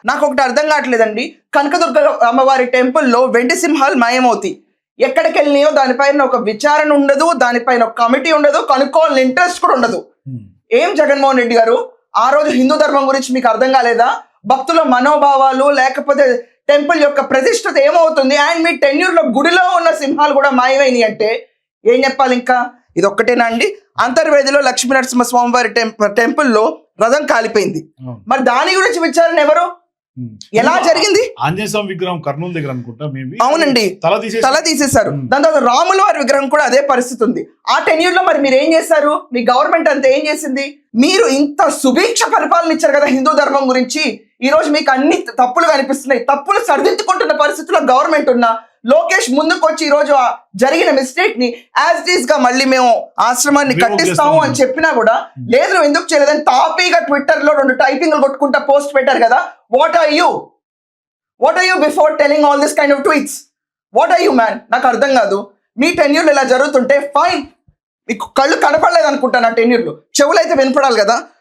నాకు ఒకటి అర్థం కావట్లేదండి. కనకదుర్గ అమ్మవారి టెంపుల్లో వెండి సింహాలు మాయమవుతాయి. ఎక్కడికి వెళ్ళినాయో దానిపైన ఒక విచారణ ఉండదు, దానిపైన ఒక కమిటీ ఉండదు, కనుక్కోవాలని ఇంట్రెస్ట్ కూడా ఉండదు. ఏం జగన్మోహన్ రెడ్డి గారు, ఆ రోజు హిందూ ధర్మం గురించి మీకు అర్థం కాలేదా? భక్తుల మనోభావాలు లేకపోతే టెంపుల్ యొక్క ప్రతిష్టత ఏమవుతుంది? అండ్ మీ టెన్యూర్లో గుడిలో ఉన్న సింహాలు కూడా మాయమైనాయి అంటే ఏం చెప్పాలి ఇంకా? ఇది ఒక్కటేనా అండి? అంతర్వేదిలో లక్ష్మీ నరసింహ స్వామివారి టెంపుల్లో రథం కాలిపోయింది. మరి దాని గురించి విచారణ ఎవరు? ఎలా జరిగింది? ఆంజనేయ స్వామి విగ్రహం కర్నూలు దగ్గర అనుకుంటా. అవునండి, తల తీసేశారు. దాని తర్వాత రాముల వారి విగ్రహం కూడా అదే పరిస్థితి ఉంది. ఆ టెన్యూర్ లో మరి మీరు ఏం చేశారు? మీ గవర్నమెంట్ అంతా ఏం చేసింది? మీరు ఇంత సుభిక్ష పరిపాలన ఇచ్చారు కదా హిందూ ధర్మం గురించి. ఈ రోజు మీకు అన్ని తప్పులు కనిపిస్తున్నాయి. తప్పులు సరిదిద్దుకుంటున్న పరిస్థితుల్లో గవర్నమెంట్ ఉన్నా లోకేష్ ముందుకు వచ్చి ఈ రోజు జరిగిన మిస్టేక్ ని యాజ్ ఇట్ ఈస్ గా మళ్ళీ మేము ఆశ్రమాన్ని కట్టిస్తాము అని చెప్పినా కూడా లేదు, నువ్వు ఎందుకు చేయలేదని తాపీగా ట్విట్టర్ లో 2 టైపింగ్లు కొట్టుకుంటా పోస్ట్ పెట్టారు కదా. What are you before telling all this kind of tweets? What are you man? నాకు అర్థం కాదు. మీ టెన్యూర్లు ఇలా జరుగుతుంటే ఫైన్, మీకు కళ్ళు కనపడలేదు అనుకుంటా. నా టెన్యూర్లు చెవులు అయితే వినపడాలి కదా.